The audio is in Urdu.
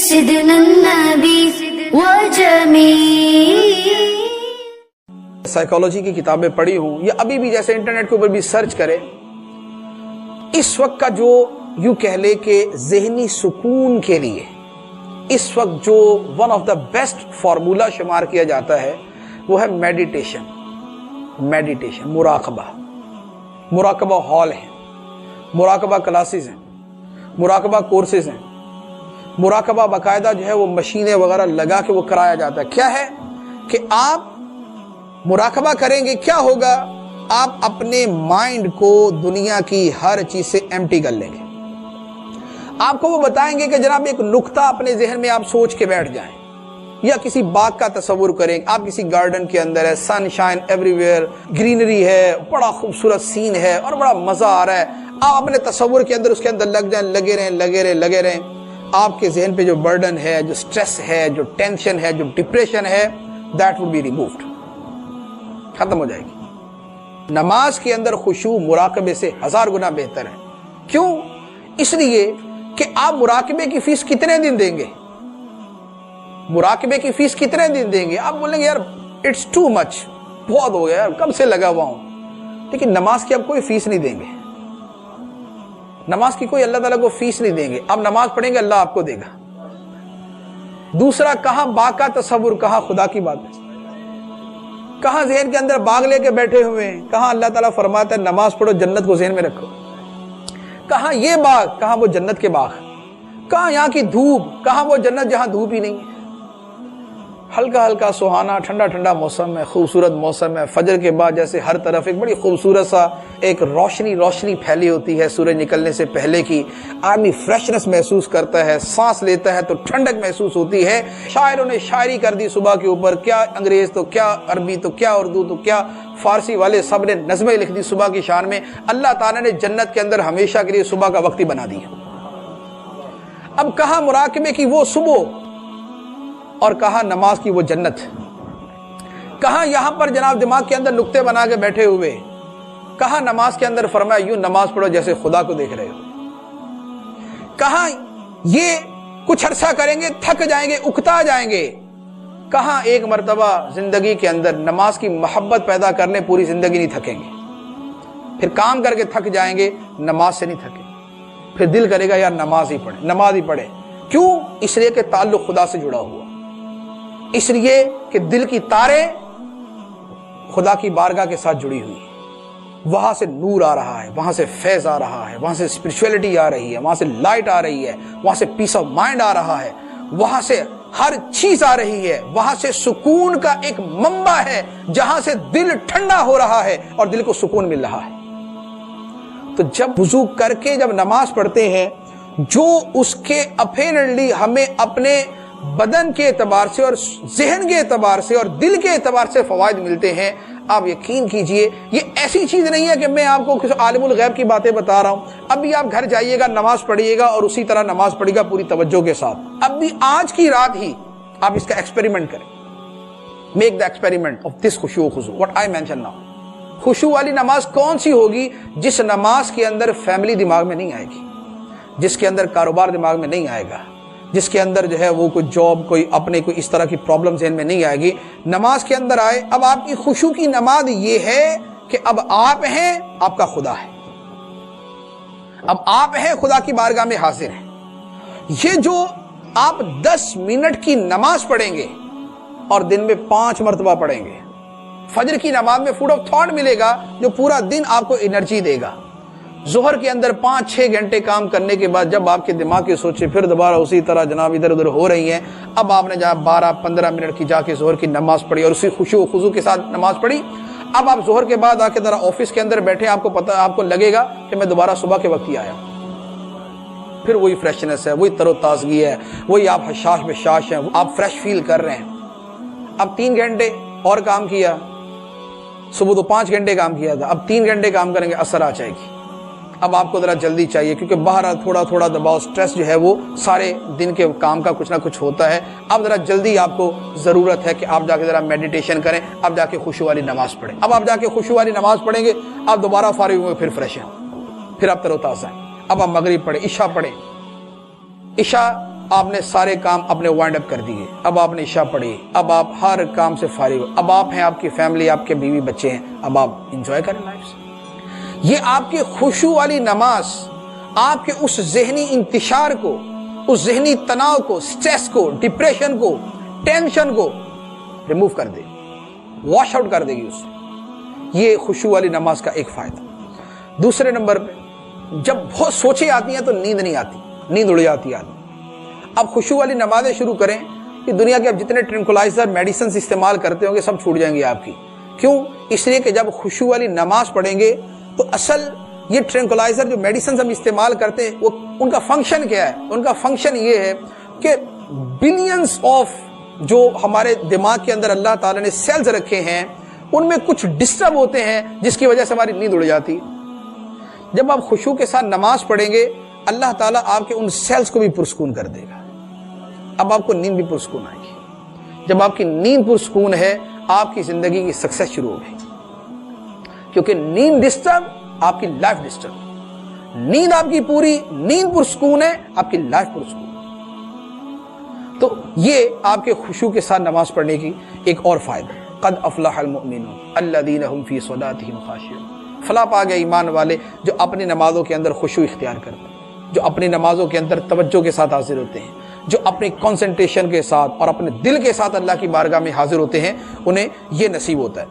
سيدنا النبي وجميع. سائیکالوجی کی کتابیں پڑھی ہوں یا ابھی بھی جیسے انٹرنیٹ کے اوپر بھی سرچ کریں، اس وقت کا جو یوں کہہ لے کہ ذہنی سکون کے لیے اس وقت جو one of the best formula شمار کیا جاتا ہے وہ ہے میڈیٹیشن. مراقبہ ہال ہیں، مراقبہ کلاسز ہیں، مراقبہ کورسز ہیں، مراقبہ باقاعدہ جو ہے وہ مشینیں وغیرہ لگا کے وہ کرایا جاتا ہے. کیا ہے کہ آپ مراقبہ کریں گے، کیا ہوگا؟ آپ اپنے مائنڈ کو دنیا کی ہر چیز سے ایمٹی کر لیں گے. آپ کو وہ بتائیں گے کہ جناب ایک نقطہ اپنے ذہن میں آپ سوچ کے بیٹھ جائیں یا کسی باغ کا تصور کریں. آپ کسی گارڈن کے اندر ہے، سن شائن ایوری ویئر، گرینری ہے، بڑا خوبصورت سین ہے اور بڑا مزہ آ رہا ہے. آپ اپنے تصور کے اندر اس کے اندر لگ جائیں، لگے رہیں. آپ کے ذہن پہ جو برڈن ہے، جو سٹریس ہے، جو ٹینشن ہے، جو ڈپریشن ہے، دیٹ ول بی ریمووڈ، ختم ہو جائے گی. نماز کے اندر خشوع مراقبے سے 1000 گنا بہتر ہے. کیوں؟ اس لیے کہ آپ مراقبے کی فیس کتنے دن دیں گے؟ مراقبے کی فیس کتنے دن دیں گے؟ آپ بولیں گے یار اٹس ٹو مچ، بہت ہو گیا یار، کب سے لگا ہوا ہوں. لیکن نماز کی آپ کوئی فیس نہیں دیں گے، نماز کی کوئی اللہ تعالیٰ کو فیس نہیں دیں گے. آپ نماز پڑھیں گے، اللہ آپ کو دے گا. دوسرا، کہاں باغ کا تصور، کہاں خدا کی بات ہے، کہاں ذہن کے اندر باغ لے کے بیٹھے ہوئے ہیں، کہاں اللہ تعالیٰ فرماتا ہے نماز پڑھو جنت کو ذہن میں رکھو. کہاں یہ باغ، کہاں وہ جنت کے باغ، کہاں یہاں کی دھوپ، کہاں وہ جنت جہاں دھوپ ہی نہیں ہے. ہلکا سہانا ٹھنڈا موسم ہے، خوبصورت موسم ہے. فجر کے بعد جیسے ہر طرف ایک بڑی خوبصورت سا ایک روشنی پھیلی ہوتی ہے سورج نکلنے سے پہلے کی. آدمی فریشنس محسوس کرتا ہے، سانس لیتا ہے تو ٹھنڈک محسوس ہوتی ہے. شاعروں نے شاعری کر دی صبح کے اوپر، کیا انگریز تو کیا عربی تو کیا اردو تو کیا فارسی والے، سب نے نظمیں لکھ دی صبح کی شان میں. اللہ تعالیٰ نے جنت کے اندر ہمیشہ کے لیے صبح کا وقت ہی بنا دیا. اب کہاں مراقبے کی وہ صبح اور کہاں نماز کی وہ جنت. کہاں یہاں پر جناب دماغ کے اندر نقطے بنا کے بیٹھے ہوئے، کہاں نماز کے اندر فرمایا یوں نماز پڑھو جیسے خدا کو دیکھ رہے ہو. کہاں یہ کچھ عرصہ کریں گے تھک جائیں گے، اکتا جائیں گے. کہاں ایک مرتبہ زندگی کے اندر نماز کی محبت پیدا کرنے پوری زندگی نہیں تھکیں گے. پھر کام کر کے تھک جائیں گے، نماز سے نہیں تھکیں. پھر دل کرے گا یار نماز ہی پڑھے. کیوں؟ اس لیے کہ تعلق خدا سے جڑا ہوا، اس لیے کہ دل کی تاریں خدا کی بارگاہ کے ساتھ جڑی ہوئی ہیں. وہاں سے نور آ رہا ہے، وہاں سے فیض آ رہا ہے، وہاں سے اسپرچویلٹی آ رہی ہے، وہاں سے لائٹ آ رہی ہے، وہاں سے پیس آف مائنڈ آ رہا ہے، وہاں سے ہر چیز آ رہی ہے. وہاں سے سکون کا ایک منبع ہے جہاں سے دل ٹھنڈا ہو رہا ہے اور دل کو سکون مل رہا ہے. تو جب وضو کر کے جب نماز پڑھتے ہیں، جو اس کے اپیرنٹلی ہمیں اپنے بدن کے اعتبار سے اور ذہن کے اعتبار سے اور دل کے اعتبار سے فوائد ملتے ہیں، آپ یقین کیجئے یہ ایسی چیز نہیں ہے کہ میں آپ کو کسی عالم الغیب کی باتیں بتا رہا ہوں. اب بھی آپ گھر جائیے گا، نماز پڑھیے گا اور اسی طرح نماز پڑھیے گا پوری توجہ کے ساتھ. اب بھی آج کی رات ہی آپ اس کا ایکسپیریمنٹ کریں. Make the experiment of this خشوع خضوع what I mention now. خشوع والی نماز کون سی ہوگی؟ جس نماز کے اندر فیملی دماغ میں نہیں آئے گی، جس کے اندر کاروبار دماغ میں نہیں آئے گا، جس کے اندر جو ہے وہ کوئی جاب، کوئی اپنے کوئی اس طرح کی پرابلم ذہن میں نہیں آئے گی. نماز کے اندر آئے. اب آپ کی خشوع کی نماز یہ ہے کہ اب آپ ہیں، آپ کا خدا ہے. اب آپ ہیں، خدا کی بارگاہ میں حاضر ہیں. یہ جو آپ 10 منٹ کی نماز پڑھیں گے اور دن میں 5 مرتبہ پڑھیں گے، فجر کی نماز میں فوڈ آف تھاٹ ملے گا جو پورا دن آپ کو انرجی دے گا. ظہر کے اندر 5-6 گھنٹے کام کرنے کے بعد جب آپ کے دماغ کی سوچیں پھر دوبارہ اسی طرح جناب ادھر ادھر ہو رہی ہیں. اب آپ نے جہاں 12-15 منٹ کی جا کے ظہر کی نماز پڑھی اور اسی خشوع و خضوع کے ساتھ نماز پڑھی. اب آپ ظہر کے بعد آ کے ذرا آفس کے اندر بیٹھے، آپ کو پتہ، آپ کو لگے گا کہ میں دوبارہ صبح کے وقت ہی آیا. پھر وہی فریشنس ہے، وہی تر و تازگی ہے، وہی آپ حشاش بشاش ہیں، آپ فریش فیل کر رہے ہیں. اب 3 گھنٹے اور کام کیا، صبح تو 5 گھنٹے کام کیا تھا، اب 3 گھنٹے کام کریں گے، اثر آ جائے گی. اب آپ کو ذرا جلدی چاہیے کیونکہ باہر تھوڑا دباؤ، سٹریس جو ہے وہ سارے دن کے کام کا کچھ نہ کچھ ہوتا ہے. اب ذرا جلدی آپ کو ضرورت ہے کہ آپ جا کے ذرا میڈیٹیشن کریں، اب جا کے خشوع والی نماز پڑھیں. اب آپ جا کے خشوع والی نماز پڑھیں گے، آپ دوبارہ فارغ ہوں گے، پھر فریش ہیں، پھر آپ تر و تازہ ہیں. اب آپ مغرب پڑھیں، عشاء پڑھیں. عشاء آپ نے سارے کام اپنے وائنڈ اپ کر دیے، اب آپ نے عشاء پڑھی، اب آپ ہر کام سے فارغ ہو، اب آپ ہیں، آپ کی فیملی، آپ کے بیوی بچے ہیں، اب آپ انجوائے کریں لائف سے۔ یہ آپ کی خشوع والی نماز آپ کے اس ذہنی انتشار کو، اس ذہنی تناؤ کو، سٹریس کو، ڈپریشن کو، ٹینشن کو ریموو کر دے گی، واش آؤٹ کر دے گی اس سے۔ یہ خشوع والی نماز کا ایک فائدہ۔ دوسرے نمبر پہ جب بہت سوچیں آتی ہیں تو نیند نہیں آتی، نیند اڑ جاتی ہے آدمی۔ اب خشوع والی نمازیں شروع کریں کہ دنیا کے اب جتنے ٹرنکولائزر میڈیسنز استعمال کرتے ہوں گے سب چھوٹ جائیں گے آپ کی۔ کیوں؟ اس لیے کہ جب خشوع والی نماز پڑھیں گے تو اصل یہ ٹرنکولائزر جو میڈیسنز ہم استعمال کرتے ہیں وہ ان کا فنکشن کیا ہے؟ ان کا فنکشن یہ ہے کہ بلینز آف جو ہمارے دماغ کے اندر اللہ تعالیٰ نے سیلز رکھے ہیں ان میں کچھ ڈسٹرب ہوتے ہیں جس کی وجہ سے ہماری نیند اڑ جاتی۔ جب آپ خشوع کے ساتھ نماز پڑھیں گے اللہ تعالیٰ آپ کے ان سیلز کو بھی پرسکون کر دے گا، اب آپ کو نیند بھی پرسکون آئے گی۔ جب آپ کی نیند پرسکون ہے آپ کی زندگی کی سکسیس شروع ہو گئی، کیونکہ نیند ڈسٹرب آپ کی لائف ڈسٹرب، نیند آپ کی پوری، نیند پرسکون ہے آپ کی لائف پرسکون۔ تو یہ آپ کے خشوع کے ساتھ نماز پڑھنے کی ایک اور فائدہ۔ قد افلح المؤمنون الذین هم فی صلاتهم خاشعون، فلاح پا گئے ایمان والے جو اپنی نمازوں کے اندر خشوع اختیار کرتے ہیں، جو اپنی نمازوں کے اندر توجہ کے ساتھ حاضر ہوتے ہیں، جو اپنی کنسنٹریشن کے ساتھ اور اپنے دل کے ساتھ اللہ کی بارگاہ میں حاضر ہوتے ہیں، انہیں یہ نصیب ہوتا ہے۔